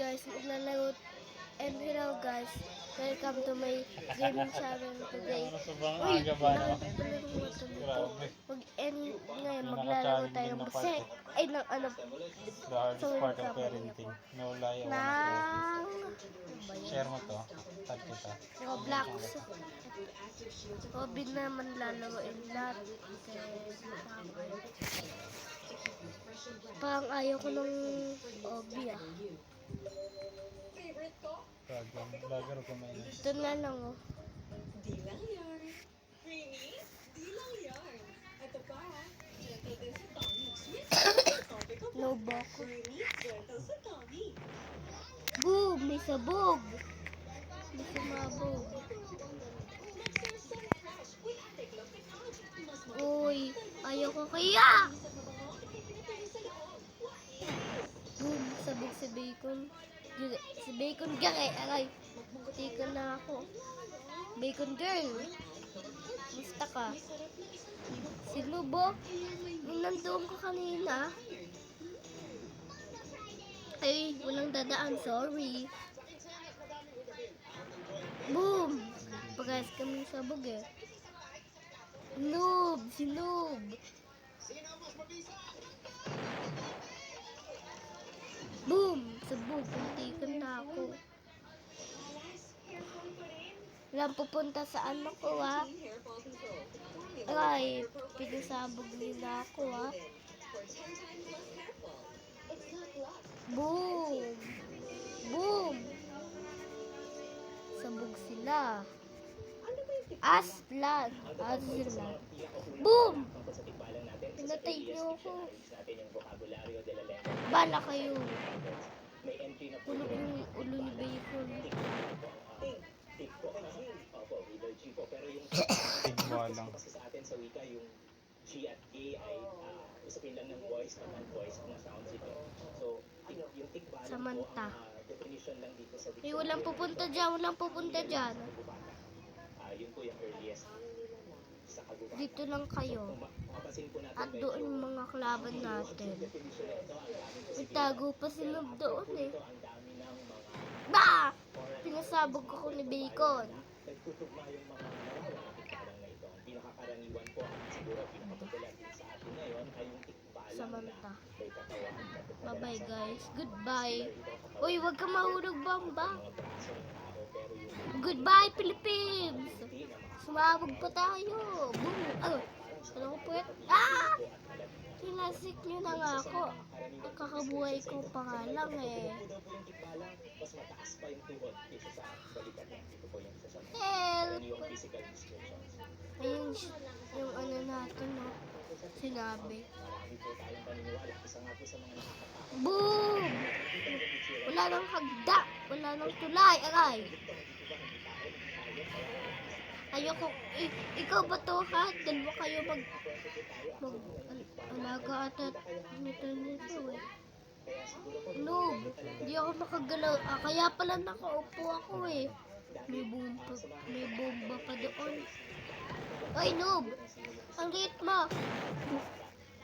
guys, maglalaro. And hello guys, welcome to my gaming channel today. Uy, nakapagpala ng mata nito. Ngayon, maglalaro tayo ng base. Ay, ng ano. Sorry, part of parenting. No lie. Ng... Share mo to. Tag kita. Roblox. Hobby naman lalaroin lahat. Parang ayaw ko ng hobby ah. Vlogger ko may Ito na lang oh. Di lang yarn. Rini, di lang yarn. Ito pa, gentle din si Tommy. Sweet, topic of Lobo ko. Rini, gentle si Tommy. Boom! May sabog! May sumabog. Uy! Ayaw ko kaya! Boom! Sabog si Bacon. Si Bacon gare! Aray! Tika na ako. Bacon girl! Musta ka? Si Lubo? Nung nandoon ko kanina. Ay, walang dadaan. Sorry. Boom! Pagkas kami sabog eh. Noob! Si Noob! Boom! Sabog. Puntikan na ako. Walang pupunta sa ano ko ah. Ay, pinasabog nila ako ah. Boom! Boom! Sabog sila. Aslan! Aslan. Boom! Pinatay niyo ako. Bala kayo. Tulog yung ulo ni Bacon. tigwa lang. G at A ay usapin lang ng voice at non-voice na sounds ito. So, yung tikba Samantha. definition lang dito sa Ay, walang pupunta dyan. Walang pupunta dyan. yun po yung earliest sa kagubatan. Dito lang kayo. Mapapansin po natin At doon yung mga kalaban natin. Itago pa sila doon eh. ang dami ng mga Ba! Pinasabog ako ni Bacon. nagtutugma yung mga larawan ng tikbalang na ito. Ang pinakakaraniwan po at siguro pinakapopular din sa atin ngayon ay yung tikbalang Samantha. na may katawan at katuparan Bye-bye sa guys. Goodbye. Uy, wag ka mahulog bomba. mga braso ng tao pero yung Goodbye, Philippines! Sumabog pa tayo. Boom! Ano ko po yan? Ah! Kinasik nyo na nga ako. Kakabuhay ko pa nga lang eh. mas mataas pa yung tuhod kaysa sa balikat niya. Ito po yung sa Help! yung physical descriptions. Ayun, yung ano natin, no? Sinabi. Marami po tayong paniniwala. Isa nga po sa mga nakakatakot. Boom! Wala nang hagda. Wala nang tulay. Aray! Ayoko. Ikaw ba to ha? Dalawa kayo alaga at nito eh. Noob! Hindi ako makagalaw. Kaya pala nakaupo ako eh. May bomba pa doon. Ay, Noob! Ang liit mo!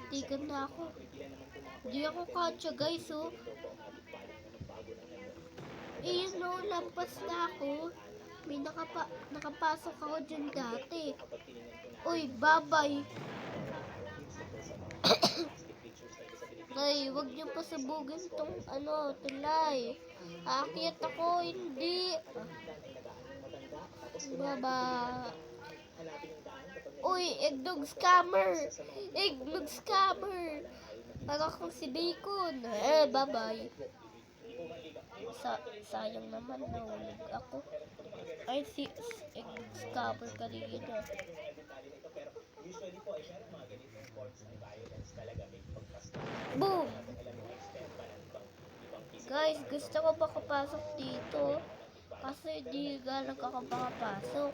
Tigan na ako. Hindi ako katsa guys oh. Eh, no, lampas na ako. May nakapasok ako dyan dati. Uy, babay. Ay, wag niyo pasabugin tong tulay. Aakyat ako, hindi. Baba. Uy, eggnog scammer. Eggnog scammer. Para kang si Bacon. Bye-bye. Sayang naman, nahulog ako. Ay, si eggnog scammer kanina. Boom! Guys, gusto ko makapasok dito. Kasi di galang ka makapasok.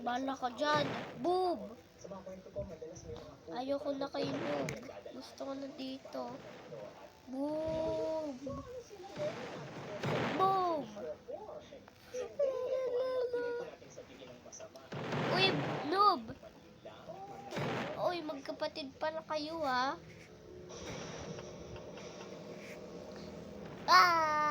Bala ka dyan. Boom! Ayoko na kayo. Gusto ko na dito. Boom! Boom! Uy, noob! Uy, magkapatid pala kayo ah. Ah!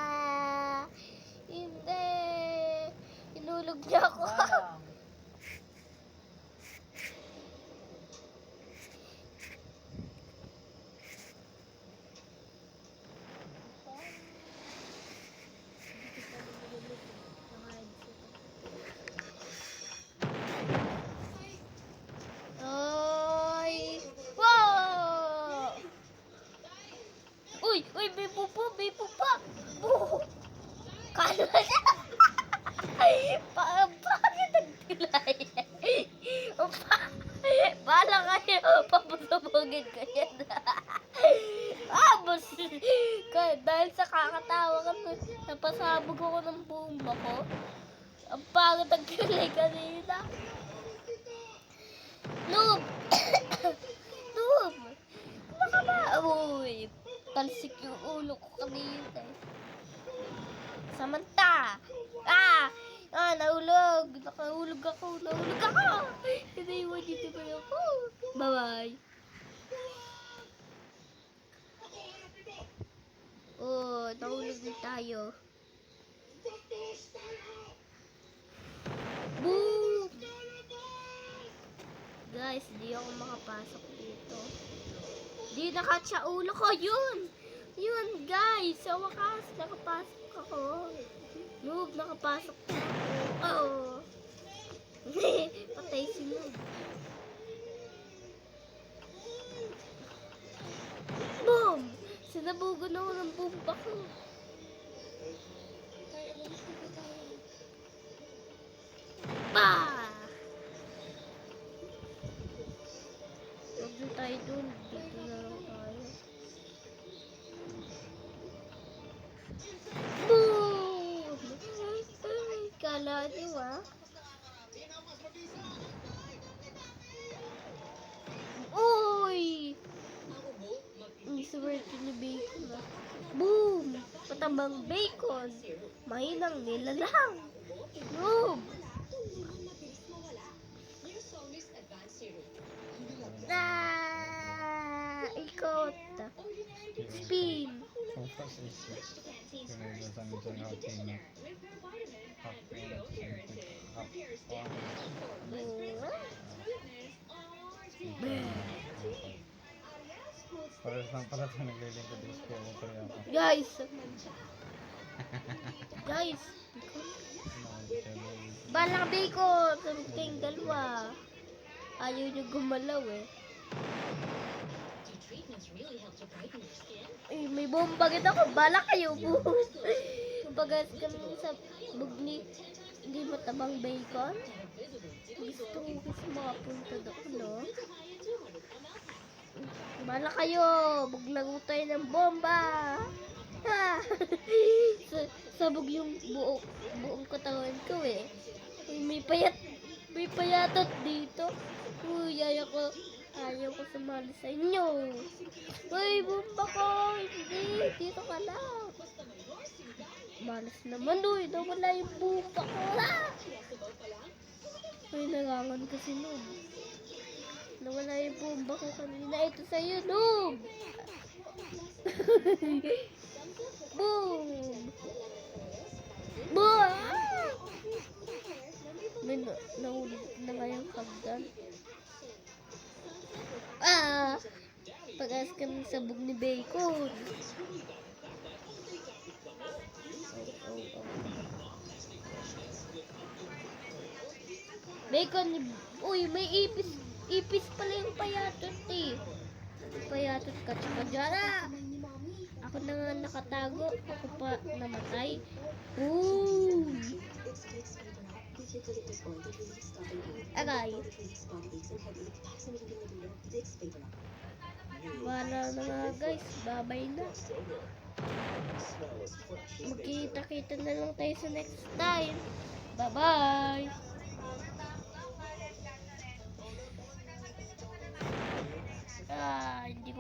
Uy, may pupo, may pupa. Kala niya. Bakit nagtilay? Bala kayo, papasabugin ka yan. Bus. Dahil sa kakatawa ka, napasabog ako ng bomba ko. Ang pangit ang kilay kanina. Noob! Noob! Baka ba? Uy, talsik yung ulo ko kanina. Samantha! Nahulog! Nahulog ako! Hinaiwan dito pa ako. Bye-bye. Nahulog din tayo. Boom! Guys, di ako makapasok dito. Di nakatsa ulo ko. Yun guys. Sa wakas, nakapasok ako. Noob, nakapasok ako. Patay si Noob. Boom! Sinabugan ako ng bomba ko. Huwag na tayo dun. Dito na lang tayo. Boom! Kala niyo Uy! Ang swerte ni Bacon Boom! Patabang Bacon. Mahinang nilalang. Noob! Ikot. Spin. Focus is para sa naglilingkod is ko kaya ako. Guys. Balang Bacon. Samting dalawa. Ayaw nyo gumalaw may bomba kita ako. Bala kayo. Bagas kami sa bugni. Hindi matabang Bacon. Gusto ko makapunta doon, no? Bala kayo. Maglago tayo ng bomba. Sabog yung buong katawan ko May payatot dito. Uy, ayaw ko sumali sa inyo. Uy, bomba ko. Hindi, dito ka lang. Malas naman, nawala yung bomba ko. Uy, nagangan kasi Noob. Nawala yung bomba ko kanina. Ito sa'yo, Noob. Boom! Boom! May nahulog na nga yung kagdan. Pag-as kami sa bug ni Bacon. Bacon, uy, may ipis pala yung payatot Payatot ka tsaka dyan Ako na nga nakatago, ako pa namatay. Boom! Agay. Wala na nga guys, babay na. Magkita-kita na lang tayo sa next time. Bye-bye! Hindi ko